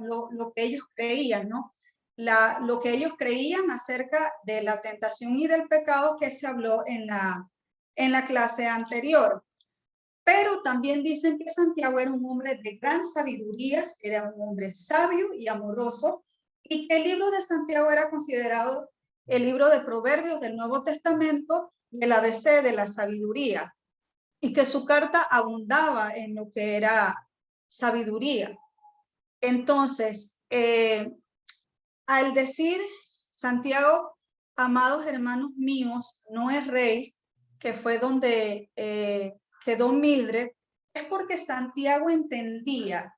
lo que ellos creían, ¿no? Lo que ellos creían acerca de la tentación y del pecado que se habló en la clase anterior. Pero también dicen que Santiago era un hombre de gran sabiduría, era un hombre sabio y amoroso, y que el libro de Santiago era considerado el libro de Proverbios del Nuevo Testamento y el ABC de la sabiduría, y que su carta abundaba en lo que era sabiduría. Entonces, al decir Santiago, amados hermanos míos, no erréis, que fue donde quedó Mildred, es porque Santiago entendía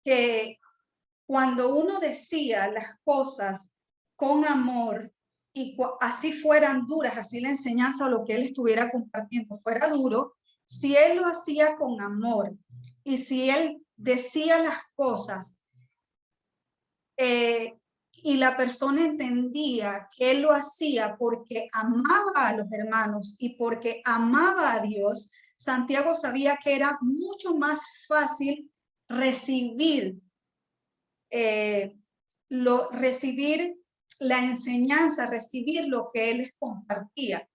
que cuando uno decía las cosas con amor y así fueran duras, así la enseñanza o lo que él estuviera compartiendo fuera duro, si él lo hacía con amor y si él decía las cosas y la persona entendía que él lo hacía porque amaba a los hermanos y porque amaba a Dios, Santiago sabía que era mucho más fácil recibir recibir la enseñanza, recibir lo que él les compartía.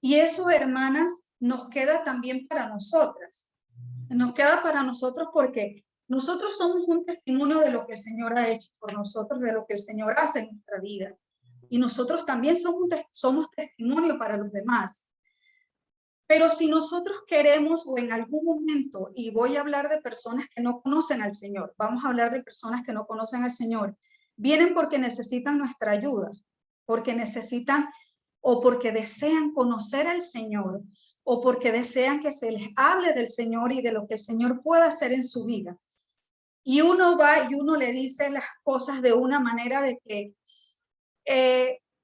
Y eso, hermanas, nos queda también para nosotras. Nos queda para nosotros porque nosotros somos un testimonio de lo que el Señor ha hecho por nosotros, de lo que el Señor hace en nuestra vida. Y nosotros también somos testimonio para los demás. Pero si nosotros queremos o en algún momento, y voy a hablar de personas que no conocen al Señor, vamos a hablar de personas que no conocen al Señor, vienen porque necesitan nuestra ayuda, porque necesitan o porque desean conocer al Señor o porque desean que se les hable del Señor y de lo que el Señor pueda hacer en su vida. Y uno va y uno le dice las cosas de una manera de que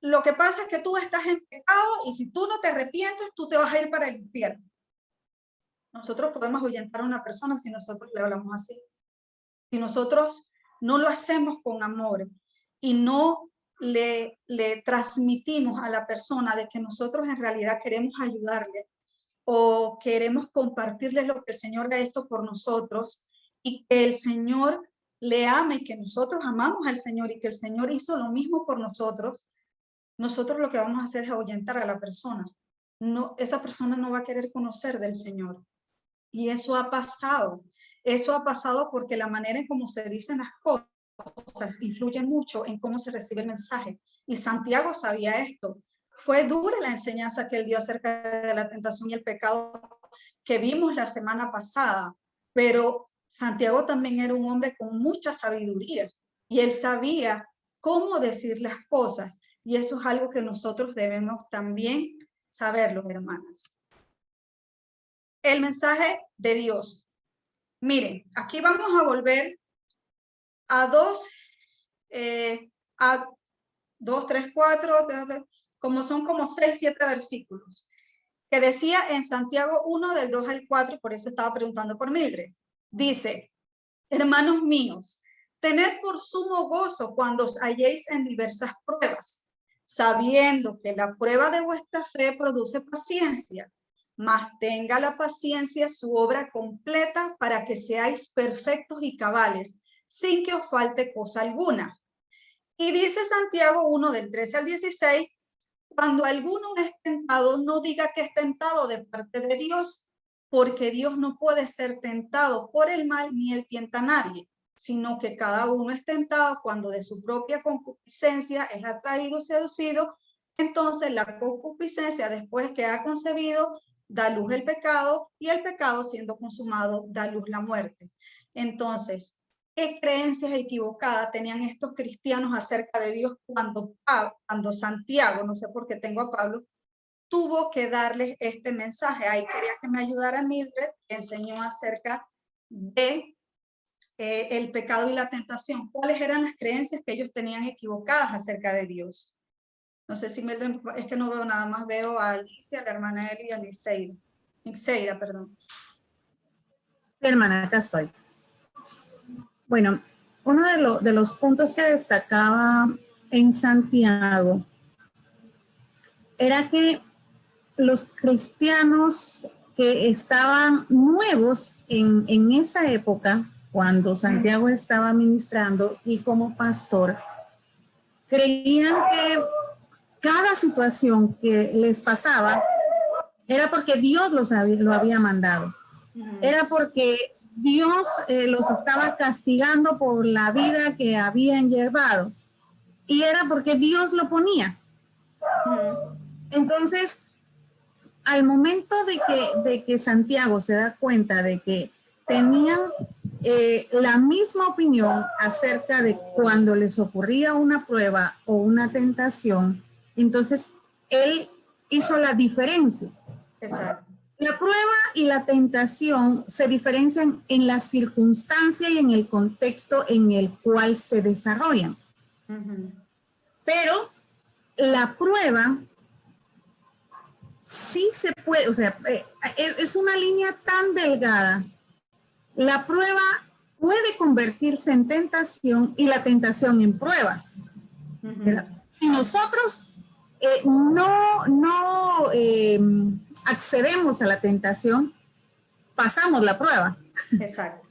lo que pasa es que tú estás en pecado y si tú no te arrepientes, tú te vas a ir para el infierno. Nosotros podemos ahuyentar a una persona si nosotros le hablamos así. Si nosotros no lo hacemos con amor y no le transmitimos a la persona de que nosotros en realidad queremos ayudarle o queremos compartirle lo que el Señor ha hecho por nosotros y que el Señor le ame, que nosotros amamos al Señor y que el Señor hizo lo mismo por nosotros, nosotros lo que vamos a hacer es ahuyentar a la persona. No, esa persona no va a querer conocer del Señor. Y eso ha pasado. Eso ha pasado porque la manera en cómo se dicen las cosas influye mucho en cómo se recibe el mensaje. Y Santiago sabía esto. Fue dura la enseñanza que él dio acerca de la tentación y el pecado que vimos la semana pasada, pero Santiago también era un hombre con mucha sabiduría y él sabía cómo decir las cosas. Y eso es algo que nosotros debemos también saberlo, hermanas. El mensaje de Dios. Miren, aquí vamos a volver a 2, 3, 4, como son como 6, 7 versículos, que decía en Santiago 1 del 2 al 4, por eso estaba preguntando por Mildred. Dice, hermanos míos, tened por sumo gozo cuando os halléis en diversas pruebas, sabiendo que la prueba de vuestra fe produce paciencia, mas tenga la paciencia su obra completa para que seáis perfectos y cabales, sin que os falte cosa alguna. Y dice Santiago 1 del 13 al 16, cuando alguno es tentado, no diga que es tentado de parte de Dios, porque Dios no puede ser tentado por el mal ni él tienta a nadie, sino que cada uno es tentado cuando de su propia concupiscencia es atraído y seducido. Entonces la concupiscencia, después que ha concebido, da luz el pecado, y el pecado, siendo consumado, da luz la muerte. Entonces, ¿qué creencias equivocadas tenían estos cristianos acerca de Dios cuando Santiago, no sé por qué tengo a Pablo, tuvo que darles este mensaje? Ahí quería que me ayudara Mildred, que enseñó acerca de el pecado y la tentación. ¿Cuáles eran las creencias que ellos tenían equivocadas acerca de Dios? No sé si Mildred, es que no veo nada más, veo a Alicia, a la hermana Eli y a Nixeira, perdón. Sí, hermana, acá estoy. Bueno, uno de los puntos que destacaba en Santiago era que los cristianos que estaban nuevos en esa época cuando Santiago estaba ministrando y como pastor, creían que cada situación que les pasaba era porque Dios lo había mandado. Era porque Dios los estaba castigando por la vida que habían llevado. Y era porque Dios lo ponía. Entonces, al momento de que Santiago se da cuenta de que tenían la misma opinión acerca de cuando les ocurría una prueba o una tentación, entonces él hizo la diferencia. Exacto. La prueba y la tentación se diferencian en la circunstancia y en el contexto en el cual se desarrollan. Pero la prueba sí se puede, o sea, es una línea tan delgada. La prueba puede convertirse en tentación y la tentación en prueba. Si nosotros no accedemos a la tentación, pasamos la prueba. Exacto.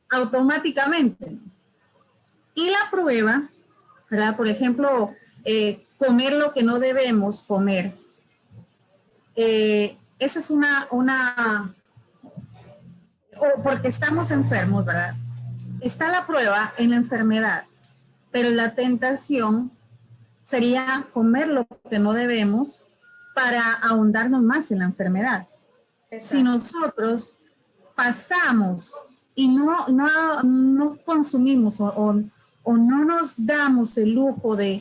Automáticamente. Y la prueba, ¿verdad? Por ejemplo, comer lo que no debemos comer. Esa es o porque estamos enfermos, ¿verdad? Está la prueba en la enfermedad, pero la tentación sería comer lo que no debemos para ahondarnos más en la enfermedad. Exacto. Si nosotros pasamos y no consumimos o no nos damos el lujo de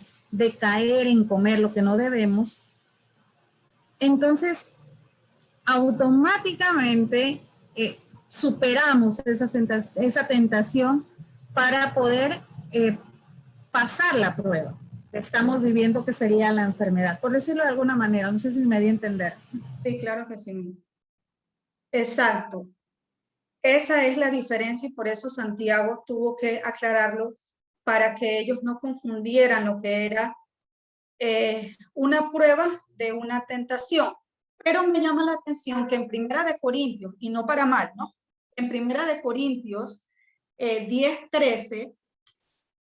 caer en comer lo que no debemos, entonces automáticamente superamos esa tentación para poder pasar la prueba que estamos viviendo, que sería la enfermedad, por decirlo de alguna manera. No sé si me di a entender. Sí, claro que sí. Exacto. Esa es la diferencia y por eso Santiago tuvo que aclararlo para que ellos no confundieran lo que era una prueba de una tentación. Pero me llama la atención que en Primera de Corintios, y no para mal, ¿no? En Primera de Corintios 10:13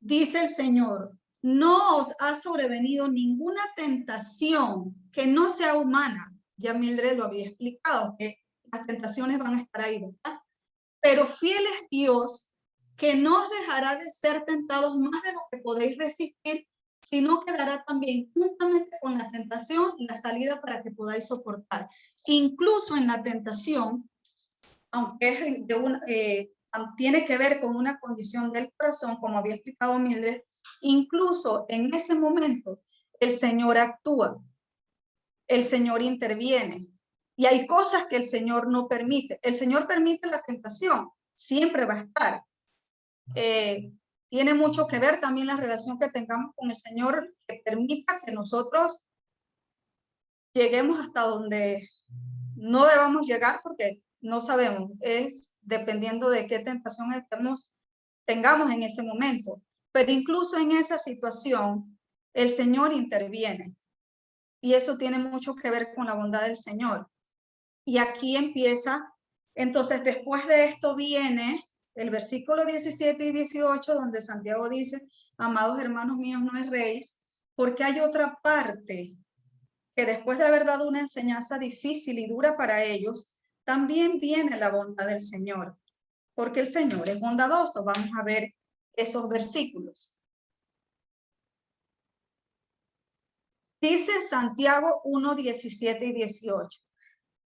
dice el Señor: no os ha sobrevenido ninguna tentación que no sea humana. Ya Mildred lo había explicado, que las tentaciones van a estar ahí, ¿verdad? Pero fiel es Dios, que no os dejará de ser tentados más de lo que podéis resistir, sino que dará también juntamente con la tentación la salida para que podáis soportar. Incluso en la tentación, aunque es tiene que ver con una condición del corazón, como había explicado Mildred, incluso en ese momento el Señor actúa, el Señor interviene. Y hay cosas que el Señor no permite. El Señor permite la tentación, siempre va a estar. Tiene mucho que ver también la relación que tengamos con el Señor, que permita que nosotros lleguemos hasta donde no debamos llegar, porque no sabemos, es dependiendo de qué tentación tengamos en ese momento. Pero incluso en esa situación, el Señor interviene. Y eso tiene mucho que ver con la bondad del Señor. Y aquí empieza, entonces después de esto viene el versículo 17 y 18, donde Santiago dice: amados hermanos míos, no erréis, porque hay otra parte que después de haber dado una enseñanza difícil y dura para ellos, también viene la bondad del Señor, porque el Señor es bondadoso. Vamos a ver esos versículos. Dice Santiago 1, 17 y 18.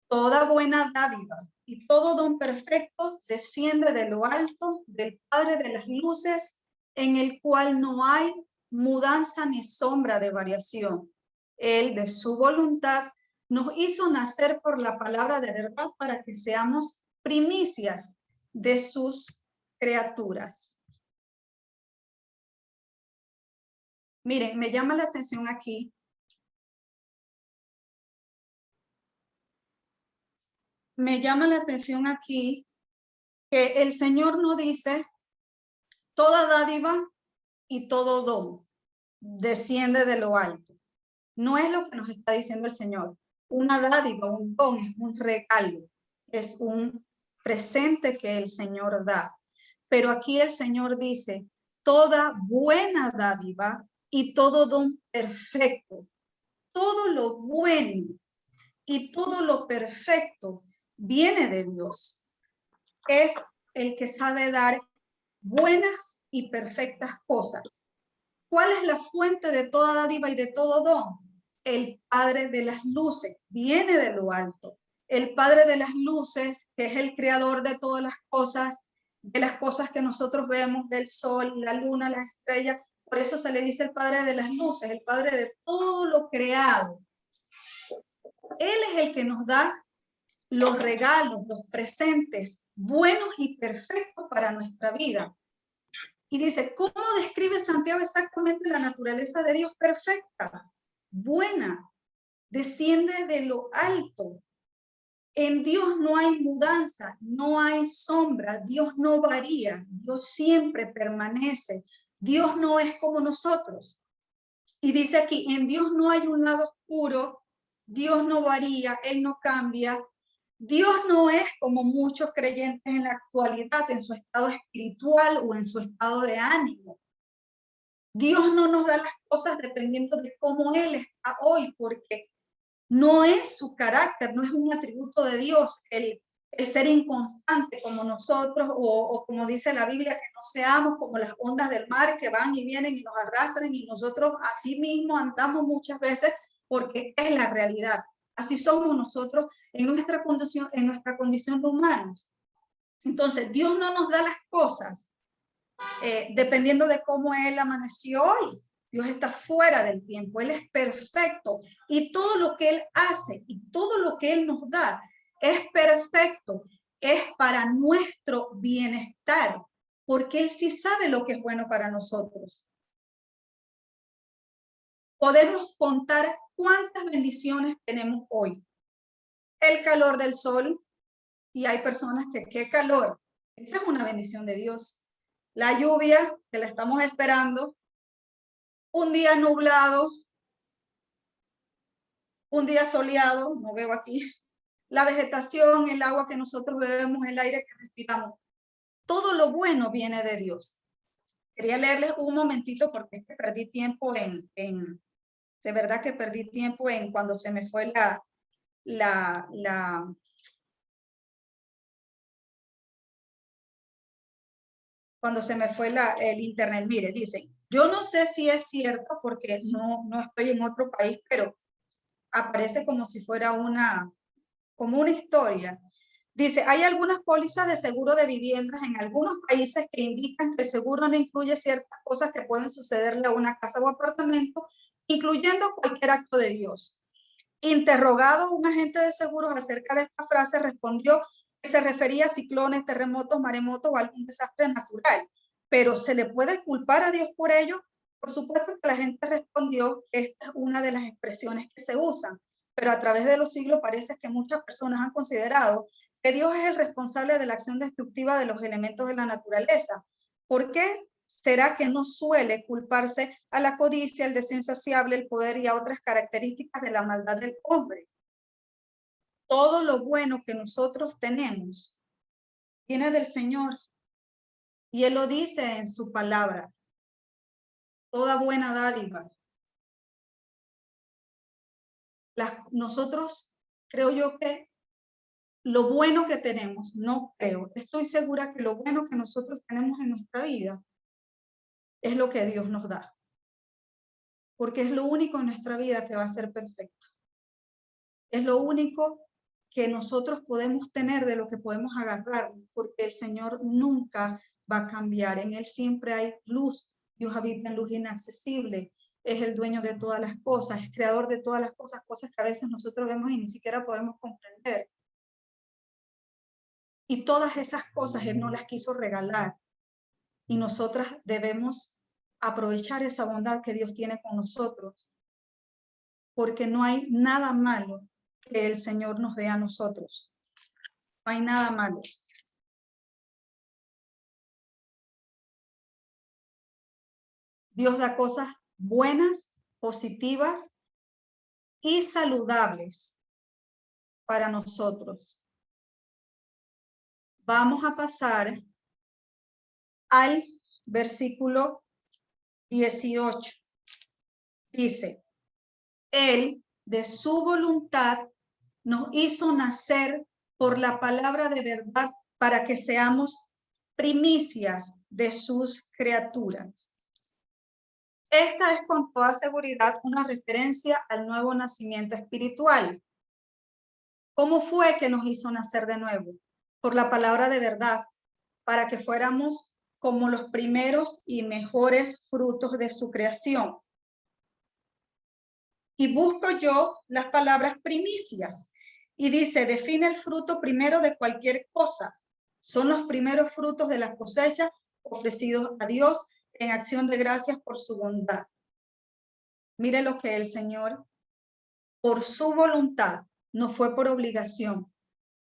Toda buena dádiva y todo don perfecto desciende de lo alto, del Padre de las luces, en el cual no hay mudanza ni sombra de variación. Él, de su voluntad, nos hizo nacer por la palabra de verdad para que seamos primicias de sus criaturas. Miren, me llama la atención aquí que el Señor no dice toda dádiva y todo don desciende de lo alto. No es lo que nos está diciendo el Señor. Una dádiva, un don, es un regalo, es un presente que el Señor da. Pero aquí el Señor dice, toda buena dádiva y todo don perfecto, todo lo bueno y todo lo perfecto viene de Dios. Es el que sabe dar buenas y perfectas cosas. ¿Cuál es la fuente de toda dádiva y de todo don? El Padre de las luces, viene de lo alto. El Padre de las luces, que es el creador de todas las cosas, de las cosas que nosotros vemos, del sol, la luna, las estrellas. Por eso se le dice el Padre de las luces, el Padre de todo lo creado. Él es el que nos da los regalos, los presentes buenos y perfectos para nuestra vida. Y dice, ¿cómo describe Santiago exactamente la naturaleza de Dios? Perfecta, buena, desciende de lo alto. En Dios no hay mudanza, no hay sombra, Dios no varía, Dios siempre permanece. Dios no es como nosotros. Y dice aquí, en Dios no hay un lado oscuro, Dios no varía, Él no cambia. Dios no es como muchos creyentes en la actualidad, en su estado espiritual o en su estado de ánimo. Dios no nos da las cosas dependiendo de cómo Él está hoy, porque no es su carácter, no es un atributo de Dios el ser inconstante como nosotros, o como dice la Biblia, que no seamos como las ondas del mar que van y vienen y nos arrastran, y nosotros así mismo andamos muchas veces porque es la realidad. Así somos nosotros en nuestra condición de humanos. Entonces, Dios no nos da las cosas dependiendo de cómo Él amaneció hoy. Dios está fuera del tiempo, Él es perfecto y todo lo que Él hace y todo lo que Él nos da es perfecto, es para nuestro bienestar, porque Él sí sabe lo que es bueno para nosotros. Podemos contar cuántas bendiciones tenemos hoy. El calor del sol, y hay personas que, qué calor, esa es una bendición de Dios. La lluvia, que la estamos esperando, un día nublado, un día soleado, no veo aquí, la vegetación, el agua que nosotros bebemos, el aire que respiramos, todo lo bueno viene de Dios. Quería leerles un momentito porque es que perdí tiempo de verdad que perdí tiempo en cuando se me fue cuando se me fue el internet. Mire, dicen, yo no sé si es cierto porque no estoy en otro país, pero aparece como si fuera como una historia. Dice, hay algunas pólizas de seguro de viviendas en algunos países que indican que el seguro no incluye ciertas cosas que pueden sucederle a una casa o apartamento, incluyendo cualquier acto de Dios. Interrogado, un agente de seguros acerca de esta frase respondió que se refería a ciclones, terremotos, maremotos o algún desastre natural. Pero ¿se le puede culpar a Dios por ello? Por supuesto que la gente respondió que esta es una de las expresiones que se usan, pero a través de los siglos parece que muchas personas han considerado que Dios es el responsable de la acción destructiva de los elementos de la naturaleza. ¿Por qué será que no suele culparse a la codicia, el deseo insaciable, el poder y a otras características de la maldad del hombre? Todo lo bueno que nosotros tenemos viene del Señor y Él lo dice en su palabra. Toda buena dádiva. Nosotros, creo yo que lo bueno que tenemos, no creo, estoy segura que lo bueno que nosotros tenemos en nuestra vida es lo que Dios nos da. Porque es lo único en nuestra vida que va a ser perfecto. Es lo único que nosotros podemos tener, de lo que podemos agarrar, porque el Señor nunca va a cambiar. En Él siempre hay luz. Dios habita en luz inaccesible. Es el dueño de todas las cosas, es creador de todas las cosas, cosas que a veces nosotros vemos y ni siquiera podemos comprender. Y todas esas cosas Él no las quiso regalar. Y nosotras debemos aprovechar esa bondad que Dios tiene con nosotros, porque no hay nada malo que el Señor nos dé a nosotros. No hay nada malo. Dios da cosas buenas, positivas y saludables para nosotros. Vamos a pasar al versículo 18. Dice, Él de su voluntad nos hizo nacer por la palabra de verdad para que seamos primicias de sus criaturas. Esta es con toda seguridad una referencia al nuevo nacimiento espiritual. ¿Cómo fue que nos hizo nacer de nuevo? Por la palabra de verdad, para que fuéramos como los primeros y mejores frutos de su creación. Y busco yo las palabras primicias. Y dice, define el fruto primero de cualquier cosa. Son los primeros frutos de la cosecha ofrecidos a Dios en acción de gracias por su bondad. Mire lo que el Señor, por su voluntad, no fue por obligación,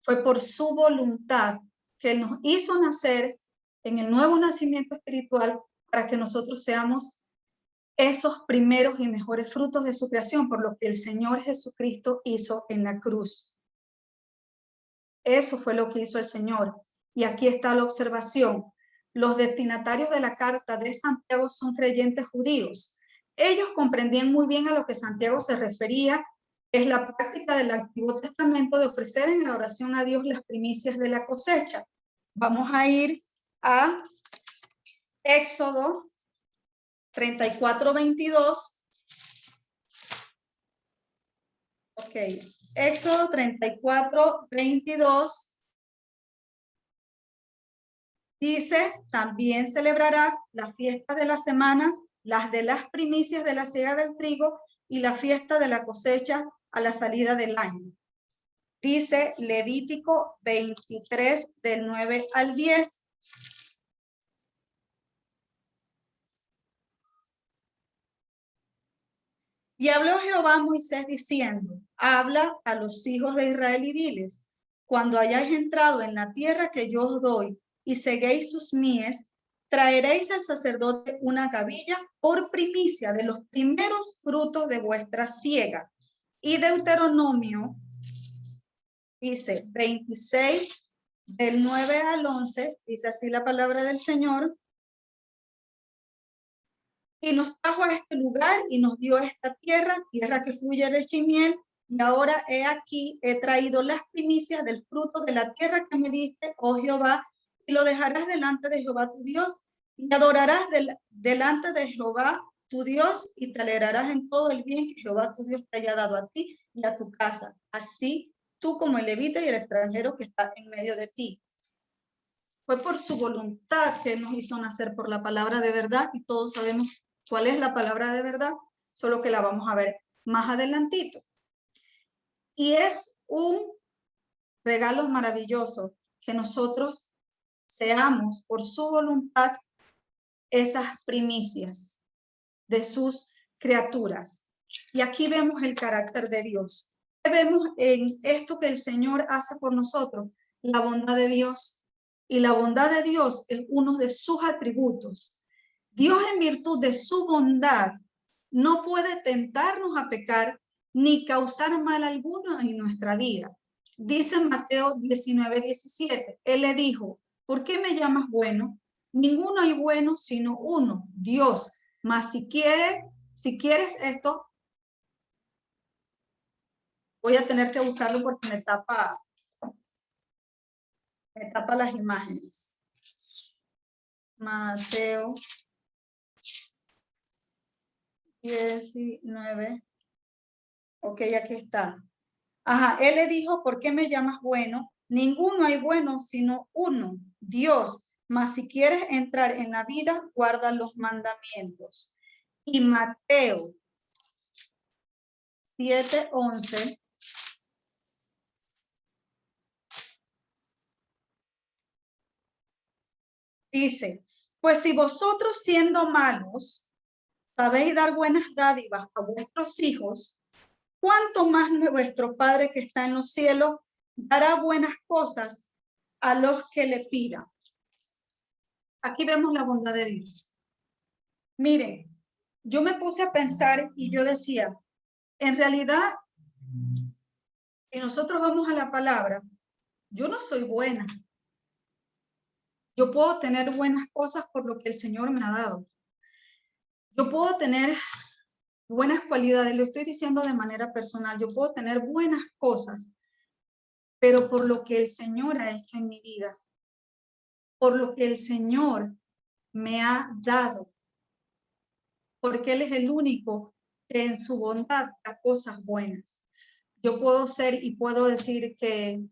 fue por su voluntad que Él nos hizo nacer en el nuevo nacimiento espiritual para que nosotros seamos esos primeros y mejores frutos de su creación, por lo que el Señor Jesucristo hizo en la cruz. Eso fue lo que hizo el Señor. Y aquí está la observación. Los destinatarios de la carta de Santiago son creyentes judíos. Ellos comprendían muy bien a lo que Santiago se refería. Es la práctica del Antiguo Testamento de ofrecer en adoración a Dios las primicias de la cosecha. Vamos a ir a Éxodo 34:22. Ok, Éxodo 34:22. Dice, también celebrarás las fiestas de las semanas, las de las primicias de la siega del trigo y la fiesta de la cosecha a la salida del año. Dice Levítico 23 del 9 al 10. Y habló Jehová a Moisés diciendo, habla a los hijos de Israel y diles, cuando hayáis entrado en la tierra que yo os doy y seguéis sus mies, traeréis al sacerdote una gavilla por primicia de los primeros frutos de vuestra siega. Y Deuteronomio dice 26 del 9 al 11, dice así la palabra del Señor. Y nos trajo a este lugar y nos dio esta tierra, tierra que fluye leche y miel. Y ahora he aquí, he traído las primicias del fruto de la tierra que me diste, oh Jehová, y lo dejarás delante de Jehová tu Dios, y adorarás delante de Jehová tu Dios, y te alegrarás en todo el bien que Jehová tu Dios te haya dado a ti y a tu casa. Así tú como el levita y el extranjero que está en medio de ti. Fue por su voluntad que nos hizo nacer por la palabra de verdad, y todos sabemos cuál es la palabra de verdad, solo que la vamos a ver más adelantito. Y es un regalo maravilloso que nosotros seamos por su voluntad esas primicias de sus criaturas. Y aquí vemos el carácter de Dios. Vemos en esto que el Señor hace por nosotros, la bondad de Dios. Y la bondad de Dios es uno de sus atributos. Dios, en virtud de su bondad, no puede tentarnos a pecar ni causar mal alguno en nuestra vida. Dice Mateo 19:17, Él le dijo, ¿por qué me llamas bueno? Ninguno hay bueno sino uno, Dios. Mas si quieres esto, voy a tener que buscarlo porque me tapa las imágenes. Mateo 19. Ok, aquí está. Ajá, Él le dijo, ¿por qué me llamas bueno? Ninguno hay bueno sino uno, Dios. Mas si quieres entrar en la vida, guarda los mandamientos. Y Mateo 7:11. Dice, pues si vosotros siendo malos sabéis dar buenas dádivas a vuestros hijos, ¿cuánto más vuestro Padre que está en los cielos dará buenas cosas a los que le pidan? Aquí vemos la bondad de Dios. Miren, yo me puse a pensar y yo decía, en realidad, si nosotros vamos a la palabra, yo no soy buena. Yo puedo tener buenas cosas por lo que el Señor me ha dado. Yo puedo tener buenas cualidades, lo estoy diciendo de manera personal. Yo puedo tener buenas cosas, pero por lo que el Señor ha hecho en mi vida, por lo que el Señor me ha dado, porque Él es el único que en su bondad da cosas buenas. Yo puedo ser y puedo decir que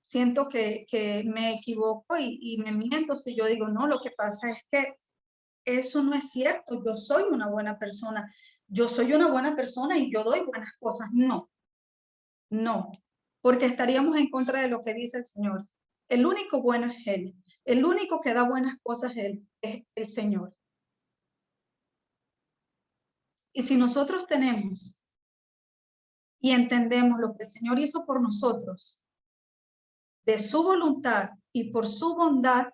siento que me equivoco y me miento si yo digo, no, lo que pasa es que eso no es cierto, yo soy una buena persona, yo soy una buena persona y yo doy buenas cosas. No, no, porque estaríamos en contra de lo que dice el Señor. El único bueno es Él, el único que da buenas cosas es el Señor. Y si nosotros tenemos y entendemos lo que el Señor hizo por nosotros, de su voluntad y por su bondad,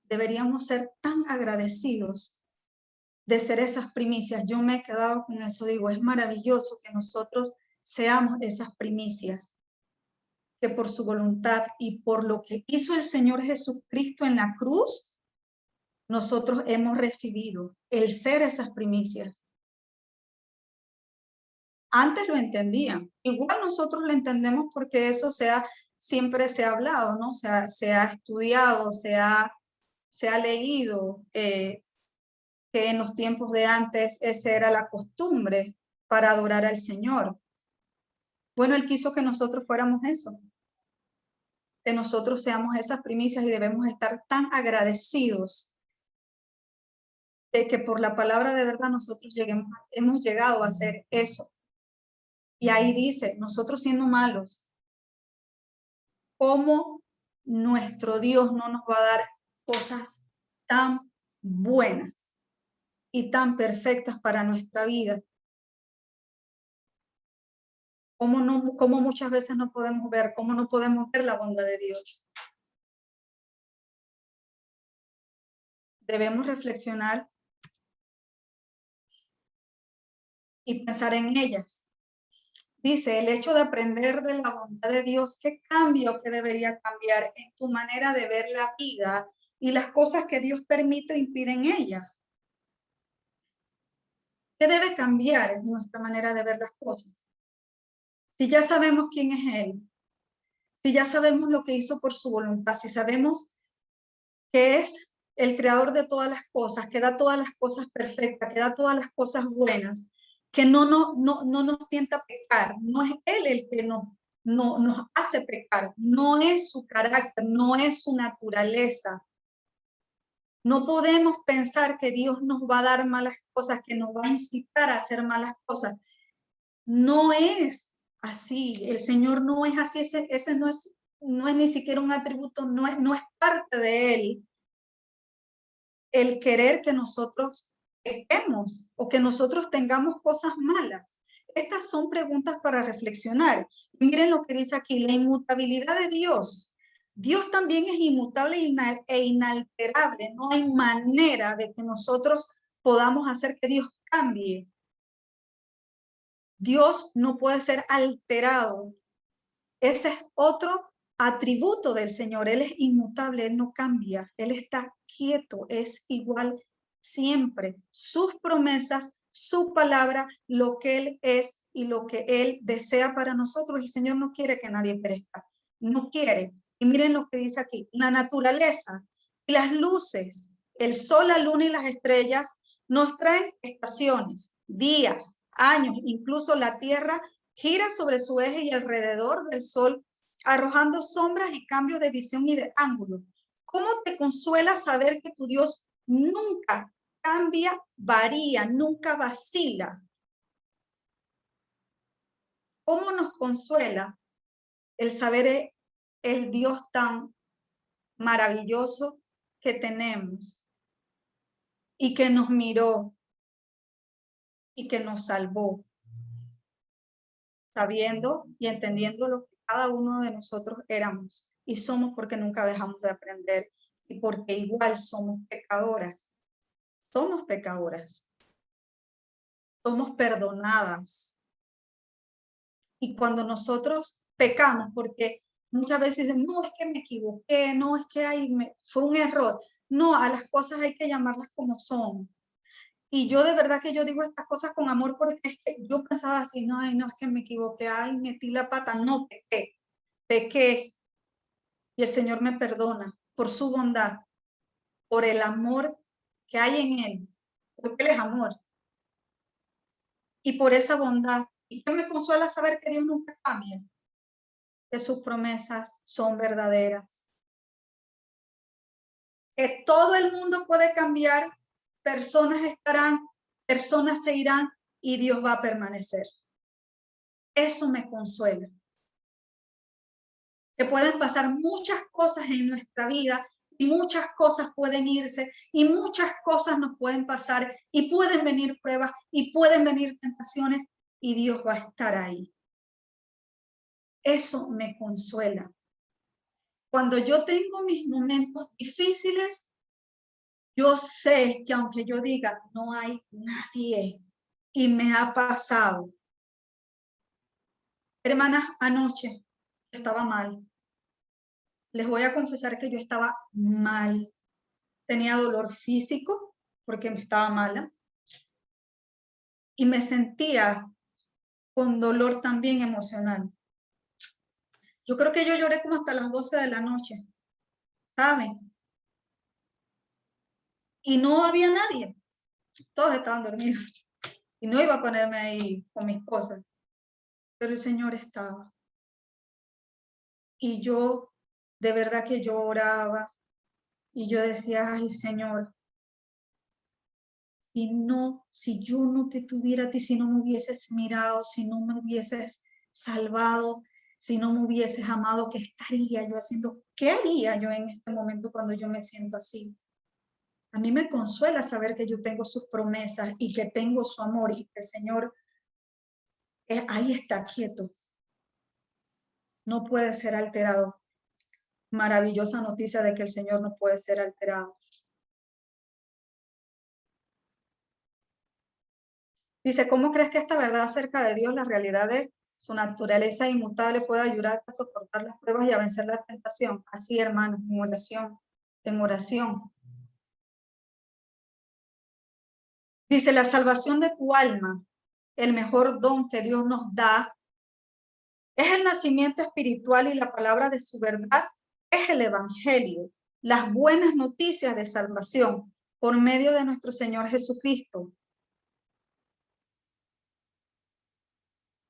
deberíamos ser tan agradecidos de ser esas primicias. Yo me he quedado con eso, digo, es maravilloso que nosotros seamos esas primicias, que por su voluntad y por lo que hizo el Señor Jesucristo en la cruz, nosotros hemos recibido el ser esas primicias. Antes lo entendían, igual nosotros lo entendemos porque eso siempre se ha hablado, ¿no? Se ha estudiado, se ha leído, que en los tiempos de antes esa era la costumbre para adorar al Señor. Bueno, Él quiso que nosotros fuéramos eso, que nosotros seamos esas primicias y debemos estar tan agradecidos de que por la palabra de verdad nosotros hemos llegado a hacer eso. Y ahí dice, nosotros siendo malos, ¿cómo nuestro Dios no nos va a dar cosas tan buenas y tan perfectas para nuestra vida? ¿Cómo muchas veces no podemos ver, cómo no podemos ver la bondad de Dios? Debemos reflexionar y pensar en ellas. Dice, el hecho de aprender de la bondad de Dios, ¿qué cambio que debería cambiar en tu manera de ver la vida y las cosas que Dios permite o impide en ella? ¿Qué debe cambiar en nuestra manera de ver las cosas? Si ya sabemos quién es Él, si ya sabemos lo que hizo por su voluntad, si sabemos que es el creador de todas las cosas, que da todas las cosas perfectas, que da todas las cosas buenas, que no nos tienta a pecar, no es Él el que nos hace pecar, no es su carácter, no es su naturaleza. No podemos pensar que Dios nos va a dar malas cosas, que nos va a incitar a hacer malas cosas. No es así, el Señor no es así, ese no es ni siquiera un atributo, no es parte de Él el querer que nosotros pequemos o que nosotros tengamos cosas malas. Estas son preguntas para reflexionar. Miren lo que dice aquí, la inmutabilidad de Dios. Dios también es inmutable e inalterable. No hay manera de que nosotros podamos hacer que Dios cambie. Dios no puede ser alterado. Ese es otro atributo del Señor. Él es inmutable, Él no cambia, Él está quieto, es igual siempre. Sus promesas, su palabra, lo que Él es y lo que Él desea para nosotros. El Señor no quiere que nadie perezca, no quiere. Y miren lo que dice aquí, la naturaleza y las luces, el sol, la luna y las estrellas nos traen estaciones, días, años, incluso la tierra gira sobre su eje y alrededor del sol, arrojando sombras y cambios de visión y de ángulo. ¿Cómo te consuela saber que tu Dios nunca cambia, varía, nunca vacila? ¿Cómo nos consuela el saber el Dios tan maravilloso que tenemos y que nos miró y que nos salvó, sabiendo y entendiendo lo que cada uno de nosotros éramos y somos, porque nunca dejamos de aprender y porque igual somos pecadoras, somos perdonadas. Y cuando nosotros pecamos, porque Muchas veces dicen, no, es que me equivoqué, no, es que fue un error. No, a las cosas hay que llamarlas como son. Y yo de verdad que yo digo estas cosas con amor porque es que yo pensaba así, no, ay, no, es que me equivoqué, ay, metí la pata, no, pequé. Y el Señor me perdona por su bondad, por el amor que hay en Él, porque Él es amor. Y por esa bondad. Y que me consuela saber que Dios nunca cambia, que sus promesas son verdaderas. Que todo el mundo puede cambiar, personas estarán, personas se irán y Dios va a permanecer. Eso me consuela. Que pueden pasar muchas cosas en nuestra vida y muchas cosas pueden irse y muchas cosas nos pueden pasar y pueden venir pruebas y pueden venir tentaciones y Dios va a estar ahí. Eso me consuela. Cuando yo tengo mis momentos difíciles, yo sé que aunque yo diga, no hay nadie y me ha pasado. Hermanas, anoche estaba mal. Les voy a confesar que yo estaba mal. Tenía dolor físico porque me estaba mala. Y me sentía con dolor también emocional. Yo creo que yo lloré como hasta las 12 de la noche, ¿saben? Y no había nadie. Todos estaban dormidos. Y no iba a ponerme ahí con mis cosas. Pero el Señor estaba. Y yo, de verdad que yo oraba. Y yo decía, ay, Señor, si yo no te tuviera a ti, si no me hubieses mirado, si no me hubieses salvado, si no me hubieses amado, ¿qué estaría yo haciendo? ¿Qué haría yo en este momento cuando yo me siento así? A mí me consuela saber que yo tengo sus promesas y que tengo su amor y que el Señor ahí está quieto. No puede ser alterado. Maravillosa noticia de que el Señor no puede ser alterado. Dice, ¿cómo crees que esta verdad acerca de Dios, la realidad de su naturaleza inmutable, puede ayudar a soportar las pruebas y a vencer la tentación? Así, hermanos, en oración, en oración. Dice, la salvación de tu alma, el mejor don que Dios nos da, es el nacimiento espiritual y la palabra de su verdad es el evangelio, las buenas noticias de salvación por medio de nuestro Señor Jesucristo.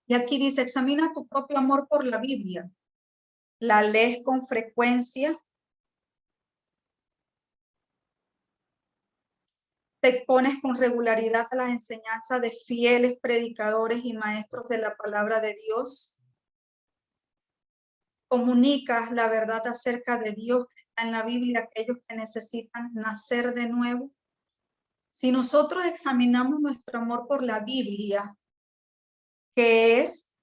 Y aquí dice, examina tu propio amor por la Biblia. ¿La lees con frecuencia? ¿Te pones con regularidad a las enseñanzas de fieles predicadores y maestros de la palabra de Dios? ¿Comunicas la verdad acerca de Dios que está en la Biblia a aquellos que necesitan nacer de nuevo? Si nosotros examinamos nuestro amor por la Biblia, que es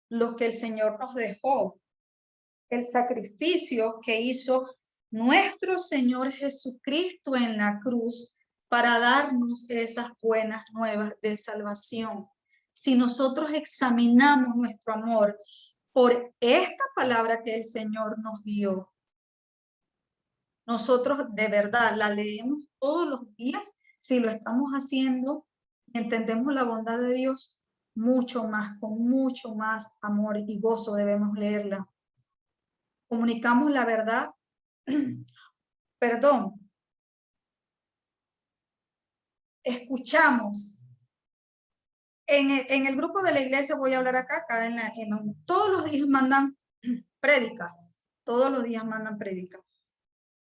lo que el Señor nos dejó, el sacrificio que hizo nuestro Señor Jesucristo en la cruz para darnos esas buenas nuevas de salvación. Si nosotros examinamos nuestro amor por esta palabra que el Señor nos dio, nosotros de verdad la leemos todos los días. Si lo estamos haciendo y entendemos la bondad de Dios, mucho más, con mucho más amor y gozo debemos leerla. Comunicamos la verdad, perdón, escuchamos. En el grupo de la iglesia, voy a hablar acá todos los días mandan prédicas, todos los días mandan prédicas.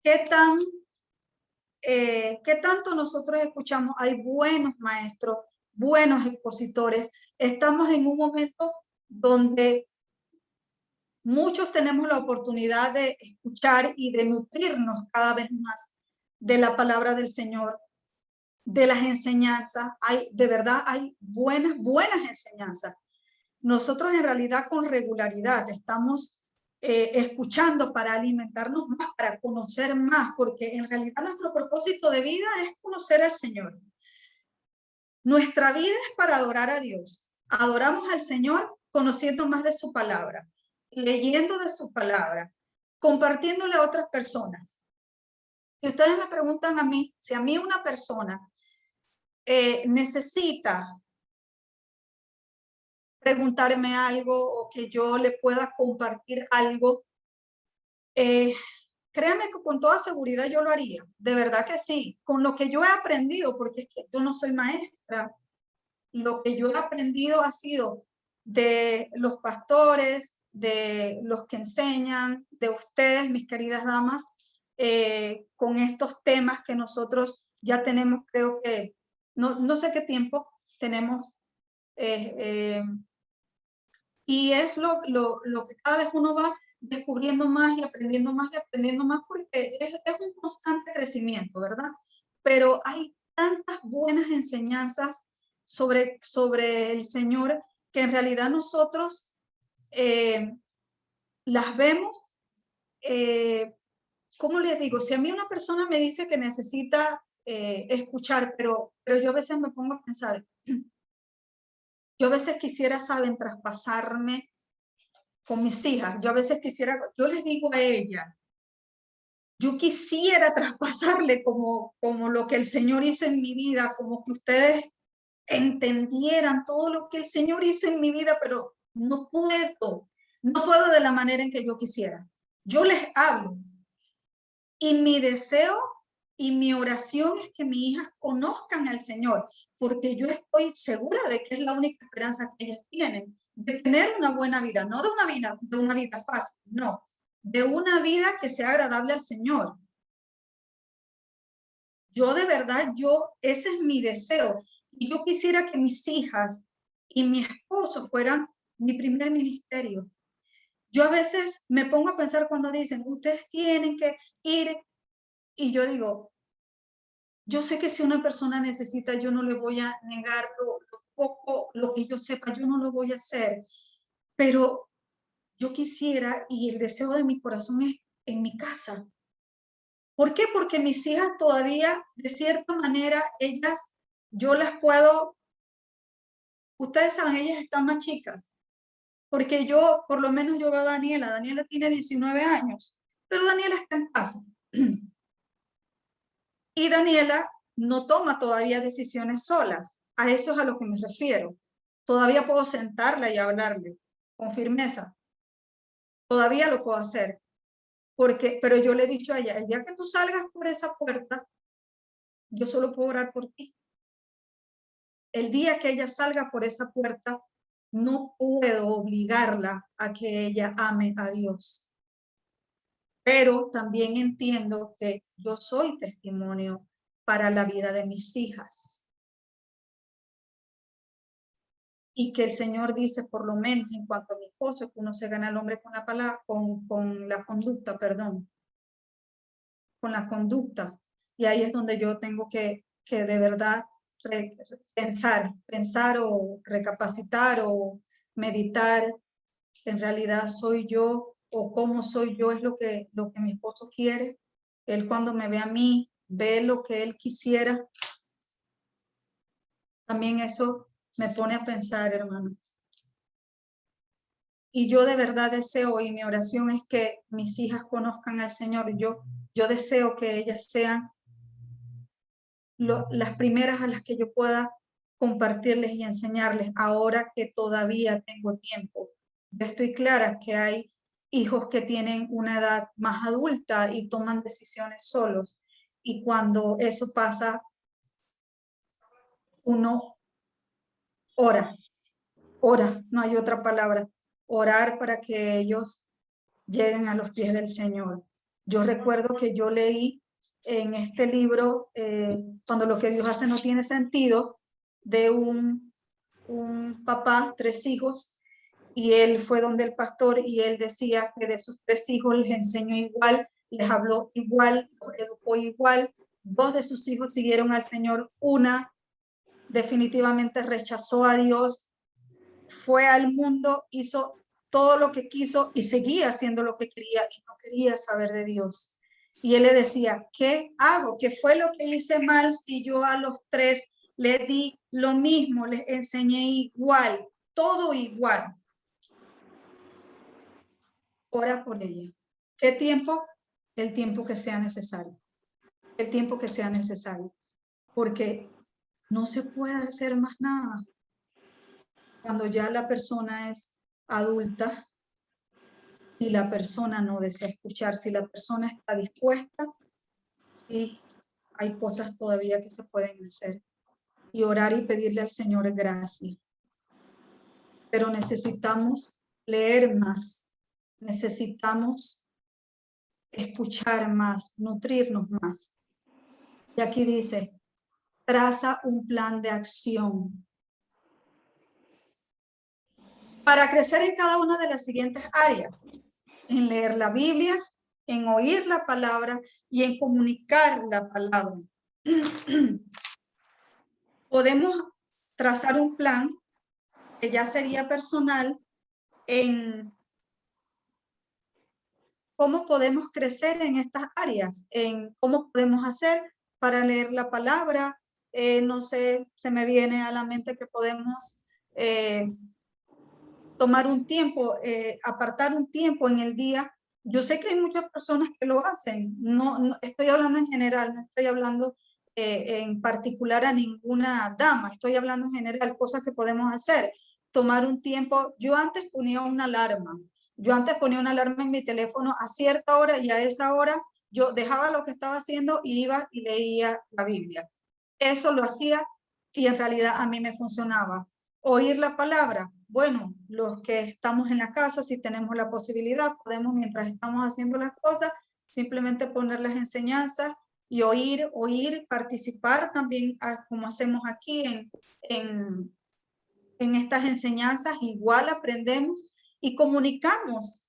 ¿Qué tanto nosotros escuchamos? Hay buenos maestros, buenos expositores. Estamos en un momento donde muchos tenemos la oportunidad de escuchar y de nutrirnos cada vez más de la palabra del Señor, de las enseñanzas. De verdad, hay buenas enseñanzas. Nosotros en realidad con regularidad estamos escuchando para alimentarnos más, para conocer más, porque en realidad nuestro propósito de vida es conocer al Señor. Nuestra vida es para adorar a Dios. Adoramos al Señor conociendo más de su palabra. leyendo de su palabra, compartiéndole a otras personas. Si ustedes me preguntan a mí, si a mí una persona necesita preguntarme algo o que yo le pueda compartir algo, créanme que con toda seguridad yo lo haría, de verdad que sí, con lo que yo he aprendido, porque es que yo no soy maestra, lo que yo he aprendido ha sido de los pastores, de los que enseñan, de ustedes, mis queridas damas, con estos temas que nosotros ya tenemos, creo que, no sé qué tiempo tenemos, y es lo que cada vez uno va descubriendo más y aprendiendo más, porque es un constante crecimiento, ¿verdad? Pero hay tantas buenas enseñanzas sobre el Señor que en realidad nosotros las vemos. ¿Cómo les digo? Si a mí una persona me dice que necesita escuchar, pero yo a veces me pongo a pensar, yo a veces quisiera, saben, traspasarme con mis hijas. Yo a veces quisiera, yo les digo a ella, yo quisiera traspasarle como lo que el Señor hizo en mi vida, como que ustedes entendieran todo lo que el Señor hizo en mi vida, pero no puedo de la manera en que yo quisiera. Yo les hablo y mi deseo y mi oración es que mis hijas conozcan al Señor, porque yo estoy segura de que es la única esperanza que ellas tienen, de tener una buena vida, no de una vida fácil, no, de una vida que sea agradable al Señor. Yo de verdad, ese es mi deseo. Y yo quisiera que mis hijas y mi esposo fueran mi primer ministerio. Yo a veces me pongo a pensar cuando dicen, ustedes tienen que ir, y yo digo, yo sé que si una persona necesita, yo no le voy a negar lo poco, lo que yo sepa, yo no lo voy a hacer, pero yo quisiera, y el deseo de mi corazón es en mi casa. ¿Por qué? Porque mis hijas todavía, de cierta manera, yo las puedo, ustedes saben, ellas están más chicas, porque yo, por lo menos yo veo a Daniela tiene 19 años, pero Daniela está en casa. Y Daniela no toma todavía decisiones sola. A eso es a lo que me refiero. Todavía puedo sentarla y hablarle con firmeza. Todavía lo puedo hacer. Pero yo le he dicho a ella, el día que tú salgas por esa puerta, yo solo puedo orar por ti. El día que ella salga por esa puerta, no puedo obligarla a que ella ame a Dios. Pero también entiendo que yo soy testimonio para la vida de mis hijas. Y que el Señor dice, por lo menos en cuanto a mi esposo, que uno se gana al hombre con la palabra, con la conducta, perdón, con la conducta. Y ahí es donde yo tengo que de verdad pensar o recapacitar o meditar, en realidad soy yo o cómo soy yo es lo que mi esposo quiere. Él cuando me ve a mí, ve lo que él quisiera. También eso me pone a pensar, hermanos. Y yo de verdad deseo, y mi oración es que mis hijas conozcan al Señor. Yo deseo que ellas sean las primeras a las que yo pueda compartirles y enseñarles ahora que todavía tengo tiempo. Yo estoy clara que hay hijos que tienen una edad más adulta y toman decisiones solos. Y cuando eso pasa, uno ora, no hay otra palabra, orar para que ellos lleguen a los pies del Señor. Yo recuerdo que yo leí en este libro, Cuando lo que Dios hace no tiene sentido, de un papá, 3 hijos, y él fue donde el pastor y él decía que de sus 3 hijos les enseñó igual, les habló igual, los educó igual. 2 de sus hijos siguieron al Señor, una definitivamente rechazó a Dios, fue al mundo, hizo todo lo que quiso y seguía haciendo lo que quería y no quería saber de Dios. Y él le decía, ¿qué hago? ¿Qué fue lo que hice mal si yo a los 3 les di lo mismo, les enseñé igual, todo igual? ora por ella. ¿Qué tiempo? El tiempo que sea necesario. El tiempo que sea necesario. Porque no se puede hacer más nada. Cuando ya la persona es adulta, si la persona no desea escuchar, si la persona está dispuesta, sí, hay cosas todavía que se pueden hacer. Y orar y pedirle al Señor gracia. Pero necesitamos leer más, necesitamos escuchar más, nutrirnos más. Y aquí dice, traza un plan de acción para crecer en cada una de las siguientes áreas: en leer la Biblia, en oír la palabra y en comunicar la palabra. Podemos trazar un plan que ya sería personal en cómo podemos crecer en estas áreas, en cómo podemos hacer para leer la palabra. No sé, se me viene a la mente que podemos tomar un tiempo, apartar un tiempo en el día. Yo sé que hay muchas personas que lo hacen, no estoy hablando en general, no estoy hablando en particular a ninguna dama, estoy hablando en general, cosas que podemos hacer. Tomar un tiempo, yo antes ponía una alarma en mi teléfono a cierta hora, y a esa hora yo dejaba lo que estaba haciendo y iba y leía la Biblia. Eso lo hacía y en realidad a mí me funcionaba. Oír la palabra, bueno, los que estamos en la casa, si tenemos la posibilidad, podemos, mientras estamos haciendo las cosas, simplemente poner las enseñanzas y oír, participar también, como hacemos aquí en estas enseñanzas. Igual aprendemos y comunicamos,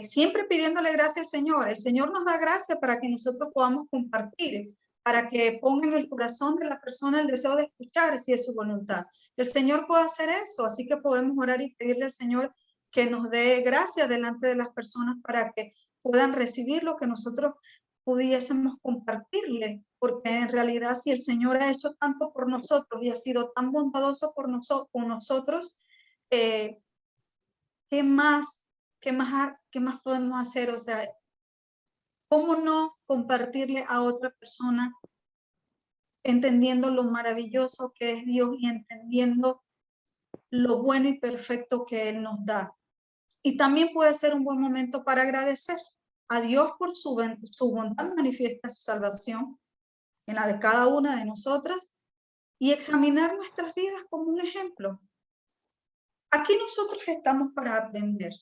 siempre pidiéndole gracias al Señor. El Señor nos da gracia para que nosotros podamos compartir, para que ponga en el corazón de la persona el deseo de escuchar, si es su voluntad. El Señor puede hacer eso, así que podemos orar y pedirle al Señor que nos dé gracia delante de las personas para que puedan recibir lo que nosotros pudiésemos compartirle, porque en realidad si el Señor ha hecho tanto por nosotros y ha sido tan bondadoso con nosotros, ¿qué más, qué más podemos hacer? O sea, ¿cómo no compartirle a otra persona entendiendo lo maravilloso que es Dios y entendiendo lo bueno y perfecto que Él nos da? Y también puede ser un buen momento para agradecer a Dios por su bondad manifiesta, su salvación en la de cada una de nosotras, y examinar nuestras vidas como un ejemplo. Aquí nosotros estamos para aprender.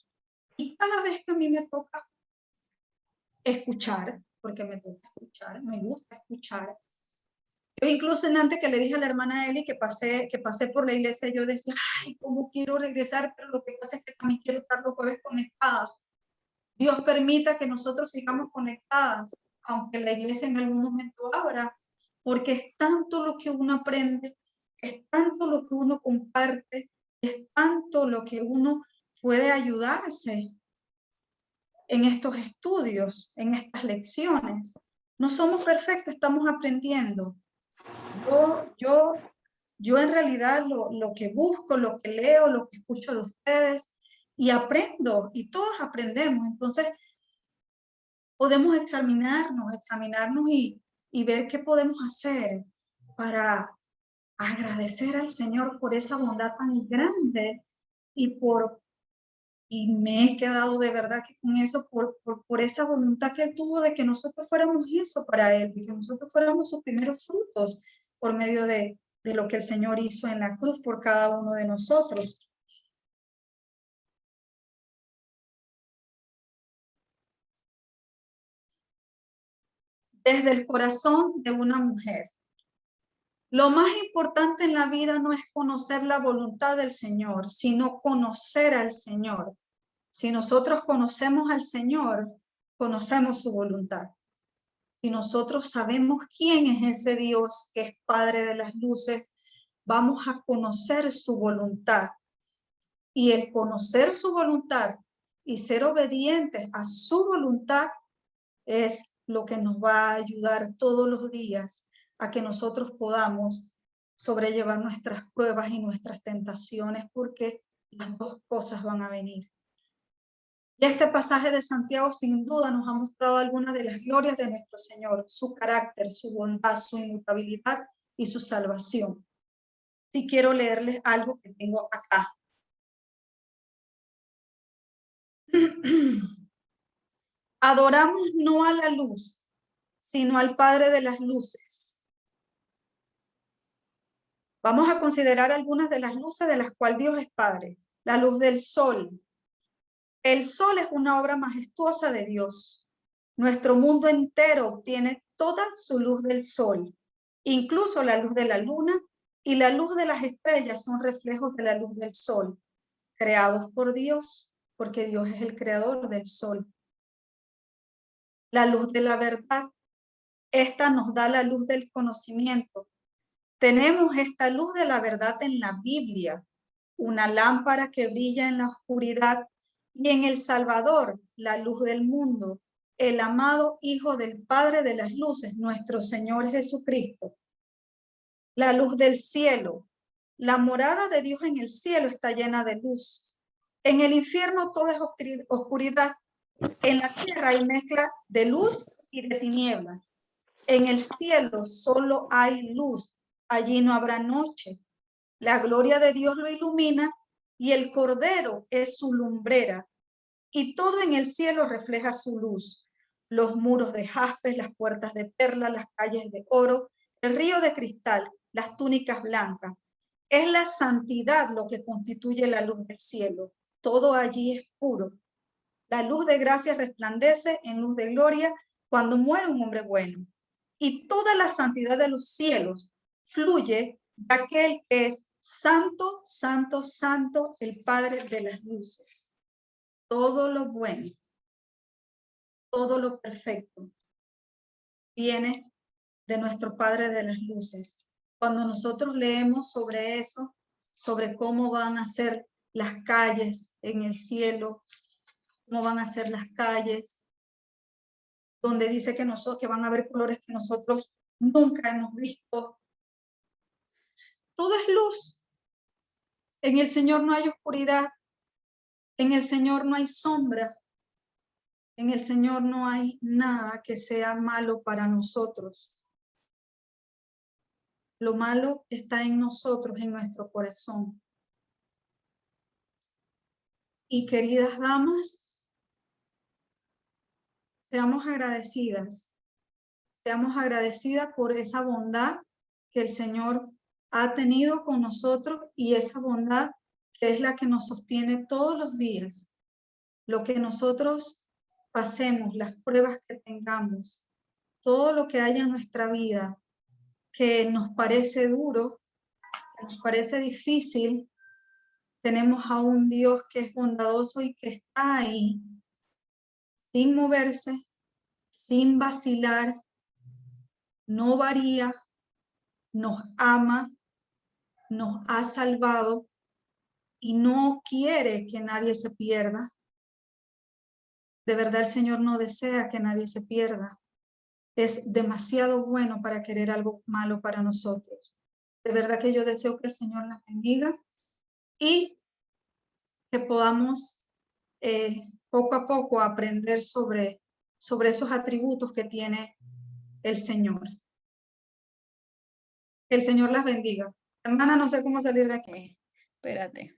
Y cada vez que a mí me toca escuchar, porque me toca escuchar, me gusta escuchar. Yo incluso antes que le dije a la hermana Eli que pasé por la iglesia, yo decía, ay, cómo quiero regresar, pero lo que pasa es que también quiero estar los jueves conectadas. Dios permita que nosotros sigamos conectadas, aunque la iglesia en algún momento abra, porque es tanto lo que uno aprende, es tanto lo que uno comparte, es tanto lo que uno puede ayudarse en estos estudios, en estas lecciones. No somos perfectos, estamos aprendiendo. Yo en realidad lo que busco, lo que leo, lo que escucho de ustedes, y aprendo, y todos aprendemos. Entonces, podemos examinarnos y ver qué podemos hacer para agradecer al Señor por esa bondad tan grande y me he quedado de verdad que con eso, por esa voluntad que Él tuvo de que nosotros fuéramos eso para Él, de que nosotros fuéramos sus primeros frutos por medio de lo que el Señor hizo en la cruz por cada uno de nosotros. Desde el corazón de una mujer. Lo más importante en la vida no es conocer la voluntad del Señor, sino conocer al Señor. Si nosotros conocemos al Señor, conocemos su voluntad. Si nosotros sabemos quién es ese Dios que es Padre de las luces, vamos a conocer su voluntad. Y el conocer su voluntad y ser obedientes a su voluntad es lo que nos va a ayudar todos los días a que nosotros podamos sobrellevar nuestras pruebas y nuestras tentaciones, porque las dos cosas van a venir. Y este pasaje de Santiago sin duda nos ha mostrado algunas de las glorias de nuestro Señor, su carácter, su bondad, su inmutabilidad y su salvación. Si quiero leerles algo que tengo acá. Adoramos no a la luz, sino al Padre de las luces. Vamos a considerar algunas de las luces de las cuales Dios es Padre. La luz del sol. El sol es una obra majestuosa de Dios. Nuestro mundo entero obtiene toda su luz del sol. Incluso la luz de la luna y la luz de las estrellas son reflejos de la luz del sol, creados por Dios, porque Dios es el creador del sol. La luz de la verdad. Esta nos da la luz del conocimiento. Tenemos esta luz de la verdad en la Biblia, una lámpara que brilla en la oscuridad, y en el Salvador, la luz del mundo, el amado Hijo del Padre de las luces, nuestro Señor Jesucristo. La luz del cielo. La morada de Dios en el cielo está llena de luz. En el infierno todo es oscuridad. En la tierra hay mezcla de luz y de tinieblas. En el cielo solo hay luz. Allí no habrá noche. La gloria de Dios lo ilumina y el Cordero es su lumbrera. Y todo en el cielo refleja su luz. Los muros de jaspe, las puertas de perla, las calles de oro, el río de cristal, las túnicas blancas. Es la santidad lo que constituye la luz del cielo. Todo allí es puro. La luz de gracia resplandece en luz de gloria cuando muere un hombre bueno. Y toda la santidad de los cielos fluye de aquel que es santo, santo, santo, el Padre de las luces. Todo lo bueno, todo lo perfecto viene de nuestro Padre de las luces. Cuando nosotros leemos sobre eso, sobre cómo van a ser las calles en el cielo, cómo van a ser las calles, donde dice que van a haber colores que nosotros nunca hemos visto. Todo es luz. En el Señor no hay oscuridad. En el Señor no hay sombra. En el Señor no hay nada que sea malo para nosotros. Lo malo está en nosotros, en nuestro corazón. Y queridas damas, seamos agradecidas. Seamos agradecidas por esa bondad que el Señor ha tenido con nosotros y esa bondad que es la que nos sostiene todos los días. Lo que nosotros pasemos, las pruebas que tengamos, todo lo que haya en nuestra vida que nos parece duro, que nos parece difícil, tenemos a un Dios que es bondadoso y que está ahí, sin moverse, sin vacilar, no varía, nos ama, nos ha salvado y no quiere que nadie se pierda. De verdad el Señor no desea que nadie se pierda. Es demasiado bueno para querer algo malo para nosotros. De verdad que yo deseo que el Señor las bendiga y que podamos poco a poco aprender sobre esos atributos que tiene el Señor. Que el Señor las bendiga. Hermana, no sé cómo salir de aquí. Espérate.